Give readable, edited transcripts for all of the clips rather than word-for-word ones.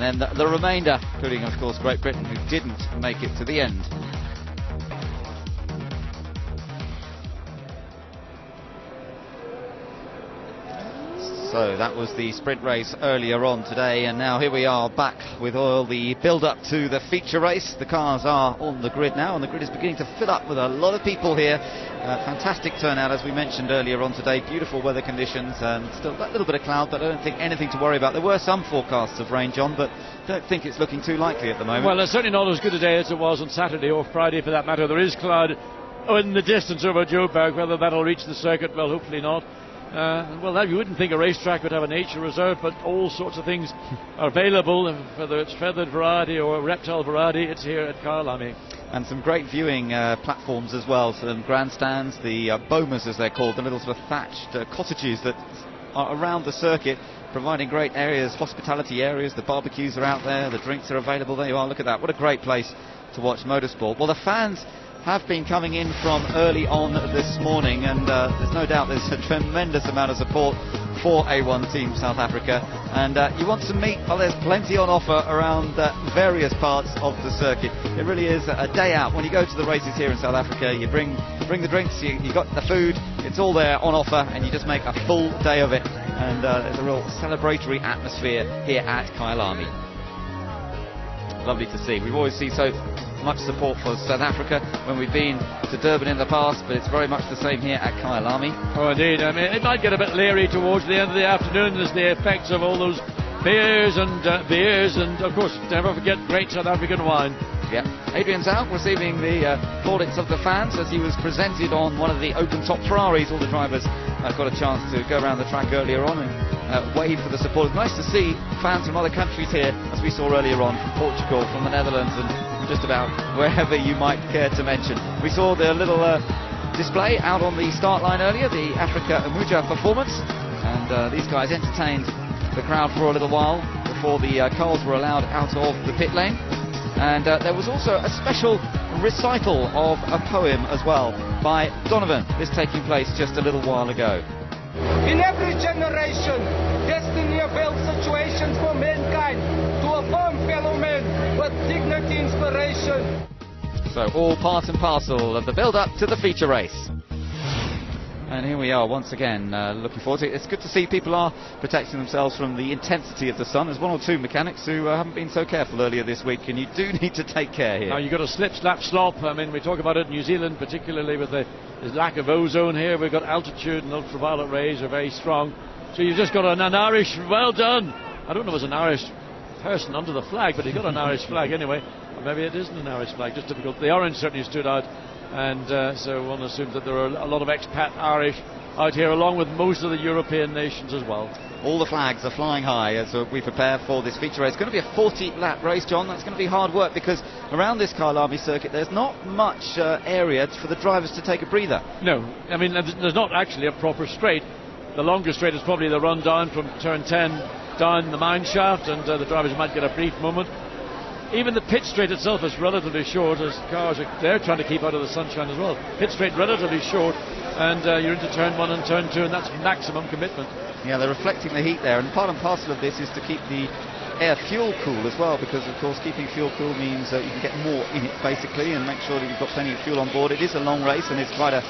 then the remainder, including of course Great Britain, who didn't make it to the end. So that was the sprint race earlier on today, and now here we are back with all the build-up to the feature race. The cars are on the grid now, and the grid is beginning to fill up with a lot of people here. Fantastic turnout, as we mentioned earlier on today. Beautiful weather conditions, and still a little bit of cloud, but I don't think anything to worry about. There were some forecasts of rain, John, but I don't think it's looking too likely at the moment. Well, it's certainly not as good a day as it was on Saturday or Friday, for that matter. There is cloud in the distance over Joburg. Whether that'll reach the circuit, well, hopefully not. Well, you wouldn't think a racetrack would have a nature reserve, but all sorts of things are available, whether it's feathered variety or reptile variety. It's here at Kyalami. And some great viewing platforms as well, some grandstands, the bomas as they're called, the little sort of thatched cottages that are around the circuit, providing great areas, hospitality areas. The barbecues are out there, the drinks are available. There you are, look at that, what a great place to watch motorsport. Well, the fans have been coming in from early on this morning, and there's no doubt there's a tremendous amount of support for A1 Team South Africa, and you want some meat? Well, there's plenty on offer around various parts of the circuit. It really is a day out. When you go to the races here in South Africa, you bring the drinks, you got the food, it's all there on offer, and you just make a full day of it, and there's a real celebratory atmosphere here at Kyalami. Lovely to see. We've always seen so much support for South Africa when we've been to Durban in the past, but it's very much the same here at Kyalami. Oh, indeed. I mean, it might get a bit leery towards the end of the afternoon as the effects of all those beers, and of course, never forget great South African wine. Yeah, Adrian Zouk receiving the plaudits of the fans as he was presented on one of the open-top Ferraris. All the drivers got a chance to go around the track earlier on and wave for the support. It's nice to see fans from other countries here, as we saw earlier on, from Portugal, from the Netherlands, and just about wherever you might care to mention. We saw the little display out on the start line earlier, the Africa Amuja performance, and these guys entertained the crowd for a little while before the cars were allowed out of the pit lane. And there was also a special recital of a poem as well by Donovan, this taking place just a little while ago. In every generation, destiny avails situations for mankind to affirm fellow men with dignity, inspiration. So all part and parcel of the build-up to the feature race. And here we are once again, looking forward to it. It's good to see people are protecting themselves from the intensity of the sun. There's one or two mechanics who haven't been so careful earlier this week, and you do need to take care here. Now you've got a slip, slap, slop. I mean, we talk about it in New Zealand, particularly with the lack of ozone here. We've got altitude and ultraviolet rays are very strong. So you've just got an Irish, well done. I don't know if it's an Irish person under the flag, but he's got an Irish flag anyway. Or maybe it isn't an Irish flag, just difficult. The orange certainly stood out. And so one assumes that there are a lot of expat Irish out here, along with most of the European nations as well. All the flags are flying high as we prepare for this feature race. It's going to be a 40-lap race, John. That's going to be hard work because around this Kyalami circuit there's not much area for the drivers to take a breather. No, I mean there's not actually a proper straight. The longest straight is probably the run down from turn 10 down the mine shaft, and the drivers might get a brief moment. Even the pit straight itself is relatively short, as cars they're trying to keep out of the sunshine as well. Pit straight relatively short, and you're into turn 1 and turn 2, and that's maximum commitment. Yeah, they're reflecting the heat there, and part and parcel of this is to keep the air fuel cool as well, because of course keeping fuel cool means you can get more in it basically, and make sure that you've got plenty of fuel on board. It is a long race, and it's quite a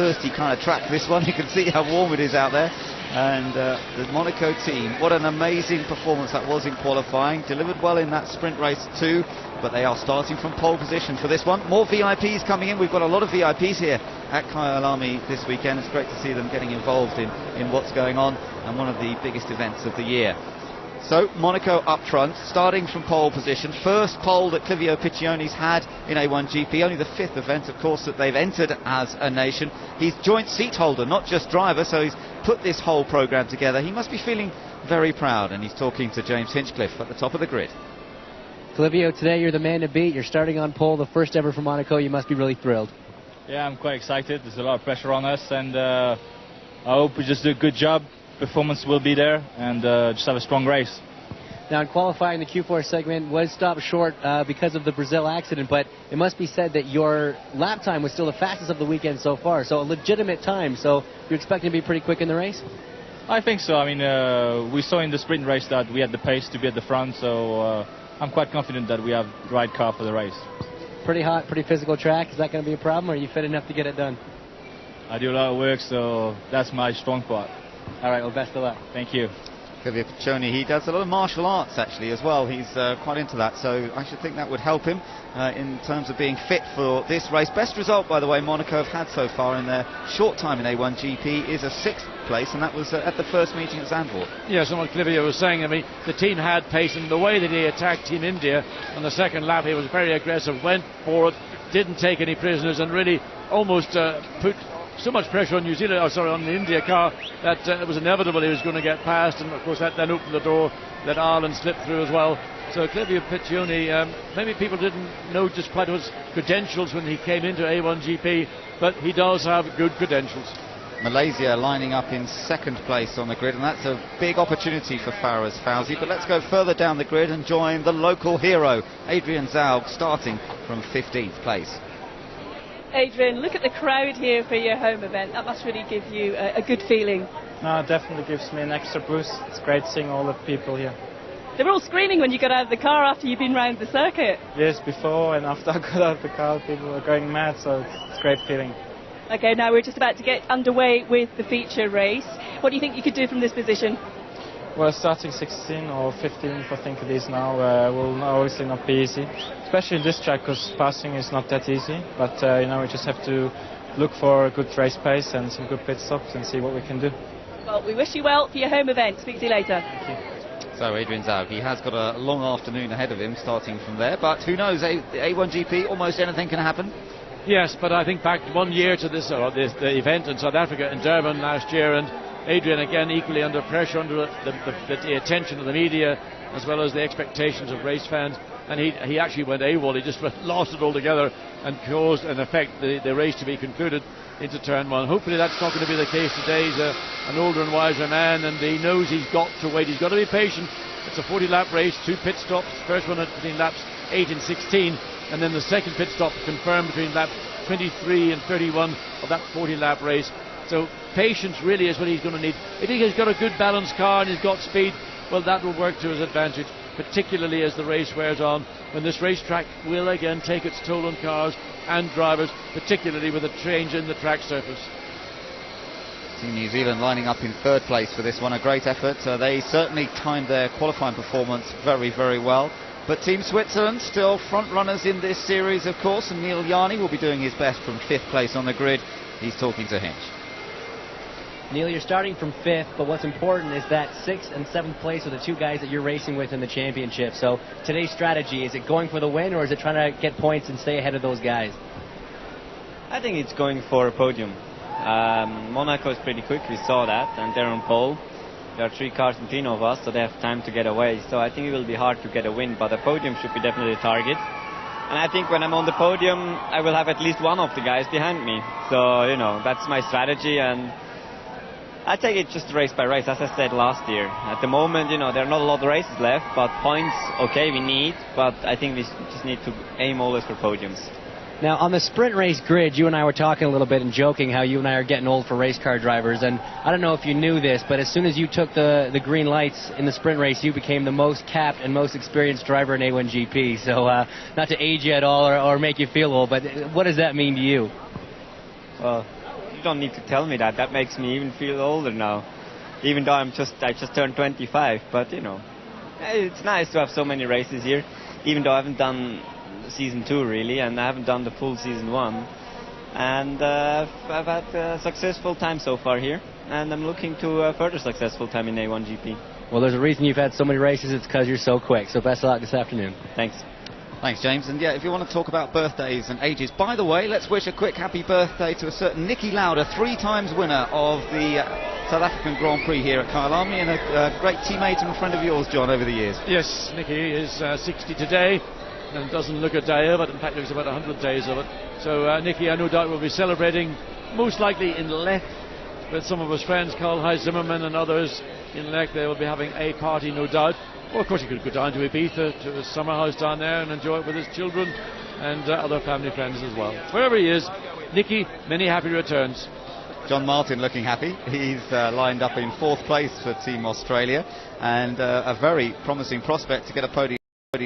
thirsty kind of track, this one. You can see how warm it is out there. And the Monaco team, what an amazing performance that was in qualifying. Delivered well in that sprint race too, but they are starting from pole position for this one. More VIPs coming in. We've got a lot of VIPs here at Kyalami this weekend. It's great to see them getting involved in what's going on, and one of the biggest events of the year. So Monaco up front, starting from pole position. First pole that Clivio Piccioni's had in A1GP, only the 5th event, of course, that they've entered as a nation. He's joint seat holder, not just driver, so he's put this whole programme together. He must be feeling very proud, and he's talking to James Hinchcliffe at the top of the grid. Clivio, today you're the man to beat. You're starting on pole, the first ever for Monaco. You must be really thrilled. Yeah, I'm quite excited. There's a lot of pressure on us, and I hope we just do a good job. Performance will be there, and just have a strong race. Now, in qualifying, the Q4 segment was stopped short because of the Brazil accident, but it must be said that your lap time was still the fastest of the weekend so far, so a legitimate time. So you're expecting to be pretty quick in the race? I think so. I mean, we saw in the sprint race that we had the pace to be at the front, so I'm quite confident that we have the right car for the race. Pretty hot, pretty physical track. Is that going to be a problem, or are you fit enough to get it done? I do a lot of work, so that's my strong part. All right, well, best of luck. Thank you. Clivier Piccioni, he does a lot of martial arts actually as well. He's quite into that, so I should think that would help him in terms of being fit for this race. Best result, by the way, Monaco have had so far in their short time in A1GP is a 6th place, and that was at the first meeting at Zandvoort. Yes, and what Clivier was saying, I mean, the team had pace, and the way that he attacked Team India on the second lap, he was very aggressive, went for it, didn't take any prisoners, and really almost put so much pressure on New Zealand, on the India car, that it was inevitable he was going to get past, and of course that then opened the door, let Ireland slip through as well. So Clivier Piccioni, maybe people didn't know just quite his credentials when he came into A1GP, but he does have good credentials. Malaysia lining up in 2nd place on the grid, and that's a big opportunity for Faraz Fauzi. But let's go further down the grid and join the local hero, Adrian Zaug, starting from 15th place. Adrian, look at the crowd here for your home event. That must really give you a good feeling. No, it definitely gives me an extra boost. It's great seeing all the people here. They were all screaming when you got out of the car after you've been round the circuit. Yes, before and after I got out of the car, people were going mad, so it's a great feeling. Okay, now we're just about to get underway with the feature race. What do you think you could do from this position? Well, starting 16 or 15th, I think it is now, will obviously not be easy. Especially in this track, because passing is not that easy. But, we just have to look for a good race pace and some good pit stops and see what we can do. Well, we wish you well for your home event. Speak to you later. Thank you. So Adrian Zaug, he has got a long afternoon ahead of him starting from there, but who knows, A1GP, almost anything can happen. Yes, but I think back 1 year to this the event in South Africa in Durban last year, and Adrian again equally under pressure, under the attention of the media as well as the expectations of race fans, and he actually went AWOL. He just lost it altogether and caused, in effect, the race to be concluded into turn 1. Hopefully that's not going to be the case today. He's an older and wiser man, and he knows he's got to wait. He's got to be patient. It's a 40-lap race, 2 pit stops, first one between laps 8 and 16, and then the second pit stop confirmed between laps 23 and 31 of that 40-lap race. So patience really is what he's going to need. If he has got a good balanced car and he's got speed, well, that will work to his advantage, particularly as the race wears on, when this racetrack will again take its toll on cars and drivers, particularly with a change in the track surface. Team New Zealand lining up in 3rd place for this one, a great effort. They certainly timed their qualifying performance very, very well. But Team Switzerland still front runners in this series, of course, and Neil Yarni will be doing his best from 5th place on the grid. He's talking to Hinch. Neil, you're starting from 5th, but what's important is that 6th and 7th place are the 2 guys that you're racing with in the championship. So today's strategy, is it going for the win, or is it trying to get points and stay ahead of those guys? I think it's going for a podium. Monaco is pretty quick, we saw that, and they're on pole. There are 3 cars in between of us, so they have time to get away. So I think it will be hard to get a win, but a podium should be definitely the target. And I think when I'm on the podium, I will have at least one of the guys behind me. So, that's my strategy, and I take it just race by race, as I said last year. At the moment, there are not a lot of races left, but points, okay, we need, but I think we just need to aim always for podiums. Now, on the sprint race grid, you and I were talking a little bit and joking how you and I are getting old for race car drivers, and I don't know if you knew this, but as soon as you took the green lights in the sprint race, you became the most capped and most experienced driver in A1GP, so not to age you at all or make you feel old, but what does that mean to you? Well, you don't need to tell me that. That makes me even feel older now, even though I just turned 25, but it's nice to have so many races here, even though I haven't done season 2 really, and I haven't done the full season 1, and I've had a successful time so far here, and I'm looking to a further successful time in A1GP. Well, there's a reason you've had so many races. It's because you're so quick, so best of luck this afternoon. Thanks. Thanks, James. And yeah, if you want to talk about birthdays and ages, by the way, let's wish a quick happy birthday to a certain Nicky Lauda, 3 times winner of the South African Grand Prix here at Kyalami, and a great teammate and friend of yours, John, over the years. Yes, Nicky is 60 today, and doesn't look a day of it. In fact, looks about 100 days of it. So Nicky, I no doubt, will be celebrating, most likely in Lech, with some of his friends, Karl-Heinz Zimmermann and others in Lech. They will be having a party, no doubt. Well, of course, he could go down to Ibiza, to his summer house down there, and enjoy it with his children and other family friends as well. Wherever he is, Nicky, many happy returns. John Martin looking happy. He's lined up in 4th place for Team Australia, and a very promising prospect to get a podium.